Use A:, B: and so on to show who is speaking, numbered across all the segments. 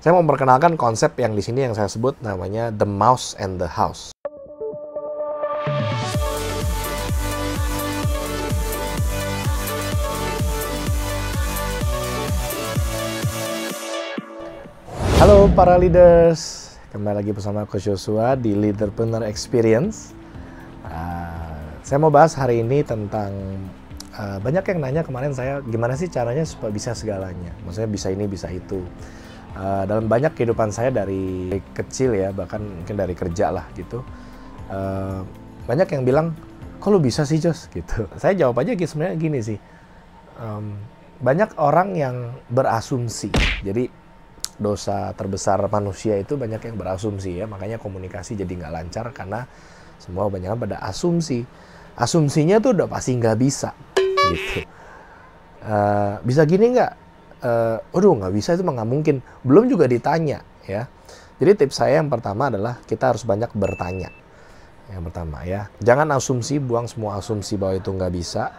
A: Saya mau memperkenalkan konsep yang di sini yang saya sebut namanya The Mouse and the House. Halo para leaders, kembali lagi bersama Coach Joshua di Leaderpreneur Experience. Saya mau bahas hari ini tentang banyak yang nanya kemarin saya, gimana sih caranya supaya bisa segalanya? Maksudnya bisa ini, bisa itu. Dalam banyak kehidupan saya dari kecil ya, bahkan mungkin dari kerja lah gitu. Banyak yang bilang, kok lu bisa sih Jos? Gitu. Saya jawab aja sebenarnya gini sih. Banyak orang yang berasumsi. Jadi dosa terbesar manusia itu banyak yang berasumsi ya. Makanya komunikasi jadi nggak lancar karena semua banyak pada asumsi. Asumsinya tuh udah pasti nggak bisa gitu. Bisa gini nggak? Aduh nggak bisa, itu mah nggak mungkin. Belum juga ditanya ya. Jadi tips saya yang pertama adalah kita harus banyak bertanya. Yang pertama ya, jangan asumsi, buang semua asumsi bahwa itu nggak bisa.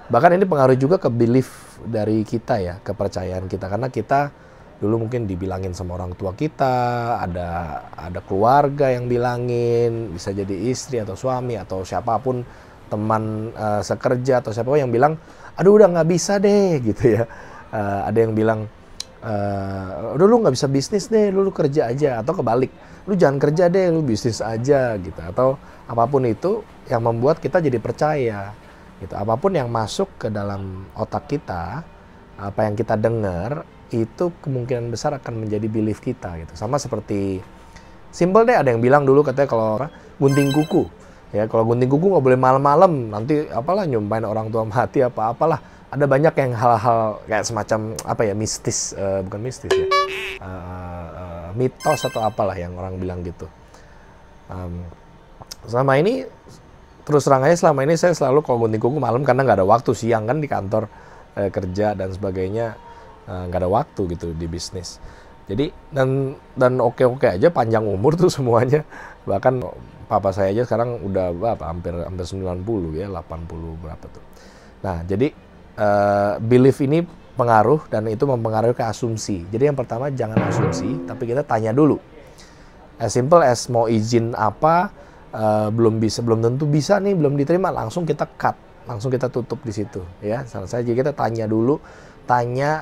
A: Bahkan ini pengaruh juga ke belief dari kita ya, kepercayaan kita. Karena kita dulu mungkin dibilangin sama orang tua kita, ada keluarga yang bilangin, bisa jadi istri atau suami atau siapapun, teman sekerja atau siapa yang bilang, aduh udah nggak bisa deh gitu ya. Ada yang bilang, udah lu nggak bisa bisnis deh, lu kerja aja. Atau kebalik, lu jangan kerja deh, lu bisnis aja gitu. Atau apapun itu yang membuat kita jadi percaya gitu. Apapun yang masuk ke dalam otak kita, apa yang kita dengar, itu kemungkinan besar akan menjadi belief kita gitu. Sama seperti, simple deh, ada yang bilang dulu katanya kalau gunting kuku. Ya, kalau gunting kuku nggak boleh malam-malam, nanti apalah nyumpain orang tua mati apa-apalah. Ada banyak yang hal-hal kayak semacam apa ya, mistis, bukan mistis ya, mitos atau apalah yang orang bilang gitu. Selama ini, terus terang aja selama ini saya selalu kalau gunting kuku malam karena nggak ada waktu, siang kan di kantor kerja dan sebagainya, nggak ada waktu gitu di bisnis. Jadi dan oke-oke aja, panjang umur tuh semuanya. Bahkan papa saya aja sekarang udah berapa, hampir 90 ya, 80 berapa tuh. Nah, jadi belief ini pengaruh dan itu mempengaruhi ke asumsi. Jadi yang pertama jangan asumsi, tapi kita tanya dulu. As simple as mau izin apa, belum tentu bisa nih, belum diterima, langsung kita cut, langsung kita tutup di situ ya. Selesai. Jadi kita tanya dulu,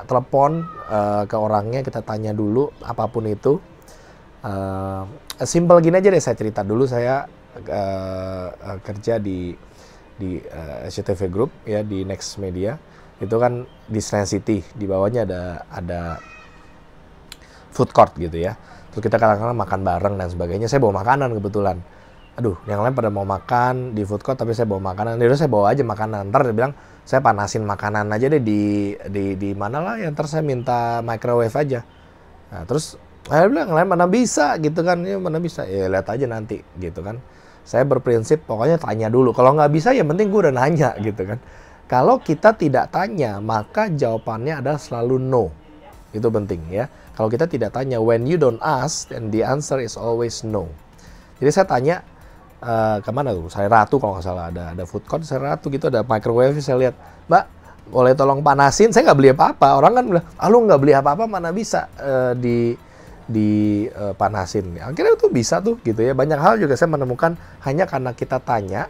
A: telepon ke orangnya, kita tanya dulu apapun itu. Simple gini aja deh, saya cerita dulu. Saya kerja di SCTV Group ya, di Next Media. Itu kan di Senayan City, di bawahnya ada food court gitu ya. Terus kita kadang-kadang makan bareng dan sebagainya. Saya bawa makanan kebetulan. Aduh, yang lain pada mau makan di food court tapi saya bawa makanan. Jadi saya bawa aja makanan. Ntar dia bilang, saya panasin makanan aja deh di mana lah, yang ntar saya minta microwave aja. Nah, terus saya bilang, yang lain mana bisa gitu kan, ya mana bisa, ya lihat aja nanti gitu kan. Saya berprinsip pokoknya tanya dulu. Kalau nggak bisa ya penting gue udah nanya gitu kan. Kalau kita tidak tanya, maka jawabannya adalah selalu no. Itu penting ya. Kalau kita tidak tanya, when you don't ask, then the answer is always no. Jadi saya tanya, kemana tuh? Saya Ratu kalau nggak salah, ada food court, saya Ratu gitu, ada microwave, saya lihat, Mbak, boleh tolong panasin? Saya nggak beli apa-apa. Orang kan bilang, lu nggak beli apa-apa, mana bisa panasin. Akhirnya itu bisa tuh gitu ya. Banyak hal juga saya menemukan hanya karena kita tanya.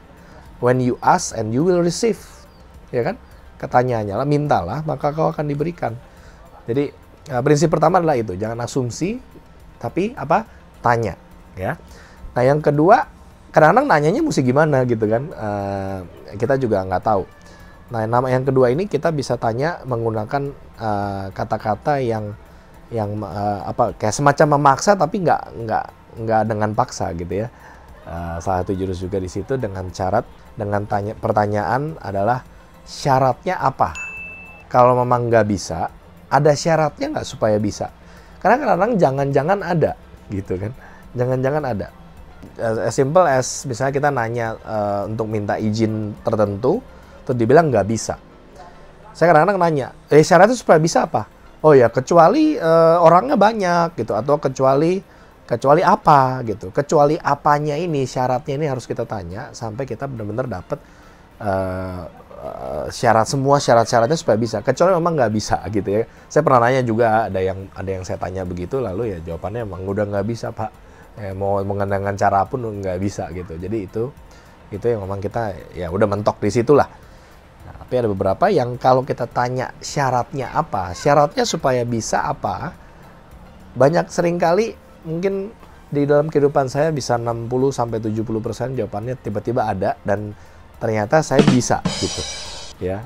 A: When you ask and you will receive, ya kan? Ketanyanya lah, mintalah, maka kau akan diberikan. Jadi prinsip pertama adalah itu, jangan asumsi, tapi apa? Tanya, ya. Nah yang kedua, kadang-kadang nanyanya mesti gimana gitu kan? Kita juga nggak tahu. Nah yang kedua ini kita bisa tanya menggunakan kata-kata yang kayak semacam memaksa tapi nggak dengan paksa gitu ya. Salah satu jurus juga di situ dengan pertanyaan adalah syaratnya apa. Kalau memang nggak bisa, ada syaratnya nggak supaya bisa? Karena kadang-kadang jangan-jangan ada gitu kan, jangan-jangan ada. As simple as misalnya kita nanya untuk minta izin tertentu, terus dibilang nggak bisa. Saya kadang-kadang nanya, syaratnya supaya bisa apa? Oh ya, kecuali orangnya banyak gitu, atau kecuali apa gitu. Kecuali apanya ini, syaratnya ini harus kita tanya sampai kita benar-benar dapat semua syarat-syaratnya supaya bisa, kecuali memang nggak bisa gitu ya. Saya pernah nanya juga, ada yang saya tanya begitu, lalu ya jawabannya emang udah nggak bisa Pak, mau dengan cara pun nggak bisa gitu. Jadi itu yang memang kita ya udah mentok di situlah. Nah, tapi ada beberapa yang kalau kita tanya syaratnya apa, syaratnya supaya bisa apa, banyak seringkali mungkin di dalam kehidupan saya bisa 60-70% jawabannya tiba-tiba ada dan ternyata saya bisa gitu ya.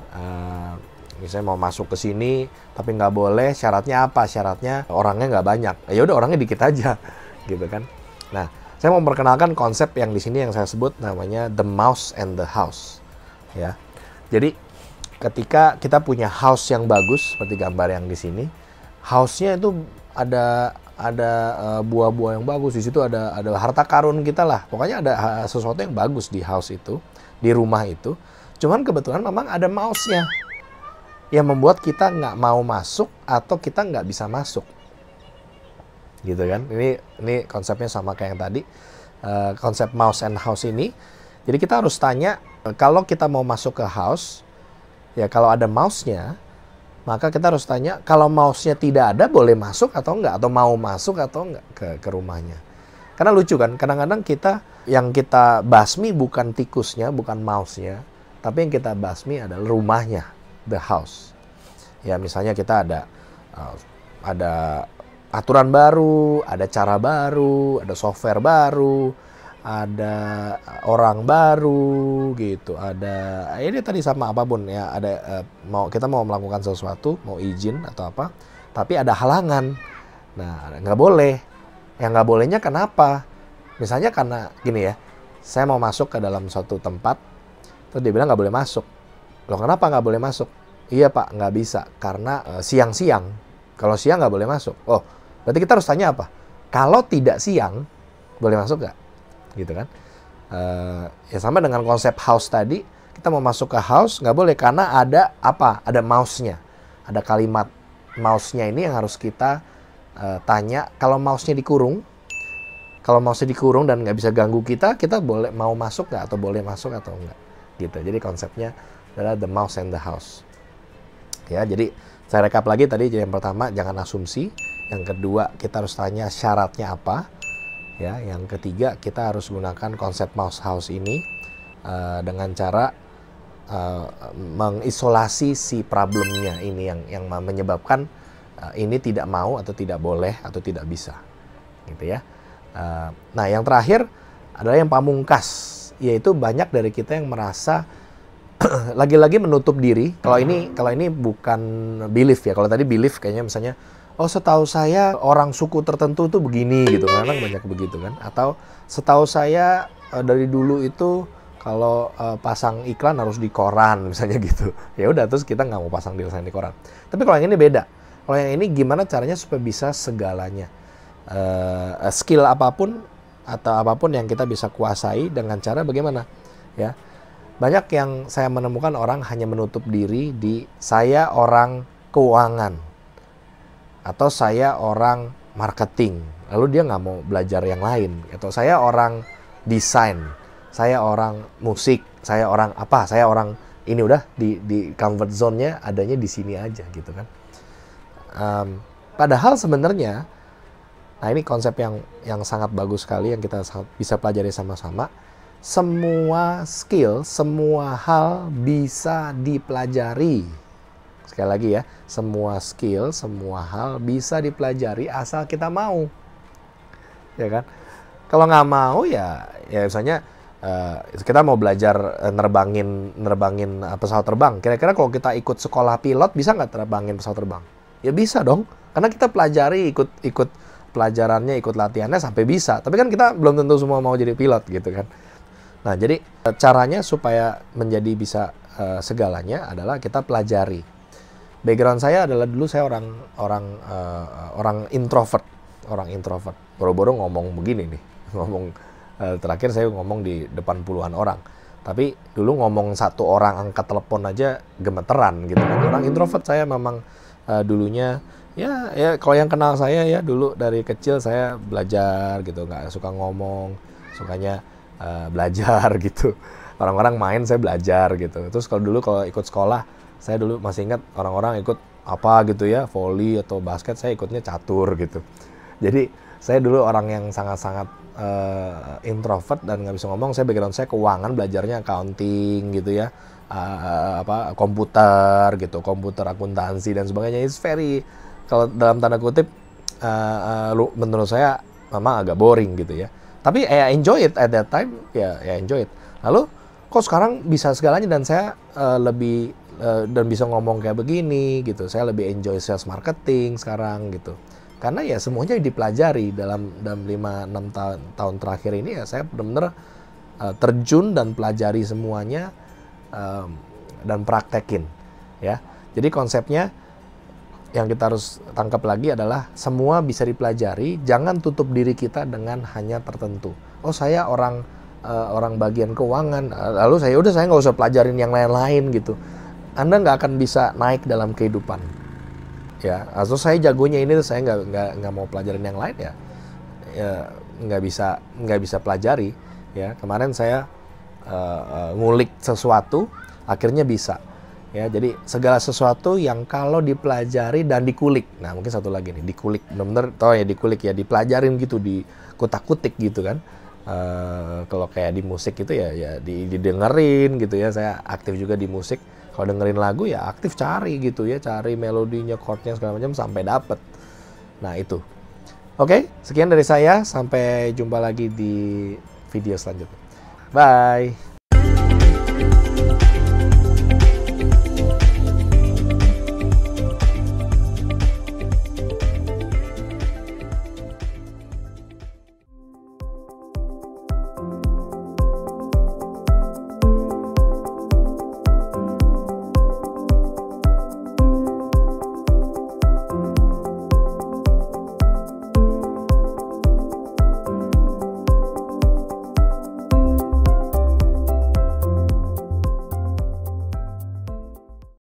A: Misalnya mau masuk ke sini tapi nggak boleh, syaratnya apa? Syaratnya orangnya nggak banyak. Ya udah, orangnya dikit aja gitu kan. Nah, saya mau memperkenalkan konsep yang di sini yang saya sebut namanya the mouse and the house ya. Jadi ketika kita punya house yang bagus seperti gambar yang di sini, house-nya itu ada buah-buah yang bagus di situ, ada harta karun kita lah. Pokoknya ada sesuatu yang bagus di house itu, di rumah itu. Cuman kebetulan memang ada mouse-nya yang membuat kita nggak mau masuk atau kita nggak bisa masuk. Gitu kan. Ini konsepnya sama kayak yang tadi. Konsep mouse and house ini. Jadi kita harus tanya, kalau kita mau masuk ke house, ya kalau ada mouse-nya, maka kita harus tanya, kalau mouse-nya tidak ada, boleh masuk atau enggak? Atau mau masuk atau enggak ke rumahnya? Karena lucu kan, kadang-kadang yang kita basmi bukan tikusnya, bukan mouse-nya, tapi yang kita basmi adalah rumahnya, the house. Ya misalnya kita ada aturan baru, ada cara baru, ada software baru, ada orang baru gitu, ada ini tadi sama apapun ya, ada kita mau melakukan sesuatu, mau izin atau apa, tapi ada halangan. Nah, nggak boleh. Yang nggak bolehnya kenapa? Misalnya karena gini ya, saya mau masuk ke dalam suatu tempat, terus dia bilang nggak boleh masuk. Loh, kenapa nggak boleh masuk? Iya Pak, nggak bisa karena siang-siang. Kalau siang nggak boleh masuk. Oh, berarti kita harus tanya apa? Kalau tidak siang, boleh masuk nggak? Gitu kan. Ya sama dengan konsep house tadi, kita mau masuk ke house nggak boleh karena ada apa? Ada mouse-nya, ada kalimat mouse-nya ini yang harus kita tanya. Kalau mouse-nya dikurung, dan nggak bisa ganggu kita boleh mau masuk nggak atau boleh masuk atau enggak gitu. Jadi konsepnya adalah the mouse and the house ya. Jadi saya rekap lagi tadi, yang pertama jangan asumsi, yang kedua kita harus tanya syaratnya apa. Ya, yang ketiga kita harus gunakan konsep mouse house ini dengan cara mengisolasi si problemnya ini yang menyebabkan ini tidak mau atau tidak boleh atau tidak bisa, gitu ya. Nah, yang terakhir adalah yang pamungkas, yaitu banyak dari kita yang merasa lagi-lagi menutup diri. Kalau ini bukan belief ya. Kalau tadi belief kayaknya misalnya, oh setahu saya orang suku tertentu tuh begini gitu, karena banyak begitu kan. Atau setahu saya dari dulu itu kalau pasang iklan harus di koran misalnya gitu. Ya udah, terus kita nggak mau pasang iklan di koran. Tapi kalau yang ini beda. Kalau yang ini gimana caranya supaya bisa segalanya. Skill apapun atau apapun yang kita bisa kuasai dengan cara bagaimana ya. Banyak yang saya menemukan orang hanya menutup diri di saya orang keuangan atau saya orang marketing, lalu dia nggak mau belajar yang lain. Atau saya orang desain, saya orang musik, saya orang apa, saya orang ini, udah di comfort zone-nya adanya di sini aja gitu kan. Padahal sebenarnya, nah ini konsep yang sangat bagus sekali yang kita bisa pelajari sama-sama. Semua skill, semua hal bisa dipelajari. Sekali lagi ya, semua skill, semua hal bisa dipelajari asal kita mau. Ya kan? Kalau nggak mau ya misalnya kita mau belajar nerbangin pesawat terbang. Kira-kira kalau kita ikut sekolah pilot bisa nggak terbangin pesawat terbang? Ya bisa dong. Karena kita pelajari, ikut pelajarannya, ikut latihannya sampai bisa. Tapi kan kita belum tentu semua mau jadi pilot gitu kan. Nah, jadi caranya supaya menjadi bisa segalanya adalah kita pelajari. Background saya adalah dulu saya orang introvert, Boro-boro ngomong begini nih, terakhir saya ngomong di depan puluhan orang. Tapi dulu ngomong satu orang angkat telepon aja gemeteran gitu kan. Orang introvert saya memang dulunya ya kalau yang kenal saya ya dulu dari kecil saya belajar gitu, nggak suka ngomong, sukanya belajar gitu. Orang-orang main, saya belajar gitu. Terus kalau ikut sekolah, saya dulu masih ingat orang-orang ikut apa gitu ya, volley atau basket, saya ikutnya catur gitu. Jadi saya dulu orang yang sangat-sangat introvert dan nggak bisa ngomong. Saya background saya keuangan, belajarnya accounting gitu ya, komputer gitu, komputer akuntansi dan sebagainya. It's very, kalau dalam tanda kutip, menurut saya memang agak boring gitu ya. Tapi I enjoy it at that time, ya enjoy it. Lalu kok sekarang bisa segalanya dan saya lebih dan bisa ngomong kayak begini gitu. Saya lebih enjoy sales marketing sekarang gitu. Karena ya semuanya dipelajari dalam 5-6 tahun terakhir ini ya, saya benar-benar terjun dan pelajari semuanya dan praktekin ya. Jadi konsepnya yang kita harus tangkap lagi adalah semua bisa dipelajari, jangan tutup diri kita dengan hanya tertentu. Oh, saya orang bagian keuangan, lalu saya nggak usah pelajarin yang lain-lain gitu. Anda nggak akan bisa naik dalam kehidupan. Ya, atau saya jagonya ini, saya nggak mau pelajarin yang lain ya nggak bisa pelajari. Ya, kemarin saya ngulik sesuatu, akhirnya bisa. Ya, jadi segala sesuatu yang kalau dipelajari dan dikulik. Nah, mungkin satu lagi nih, dikulik. Benar-benar tau ya, dikulik ya, dipelajarin gitu, dikutak-kutik gitu kan. Kalau kayak di musik itu ya didengerin gitu ya. Saya aktif juga di musik. Kalau dengerin lagu ya aktif cari gitu ya, cari melodinya, chordnya segala macam sampai dapet. Nah, itu. Oke, sekian dari saya. Sampai jumpa lagi di video selanjutnya. Bye.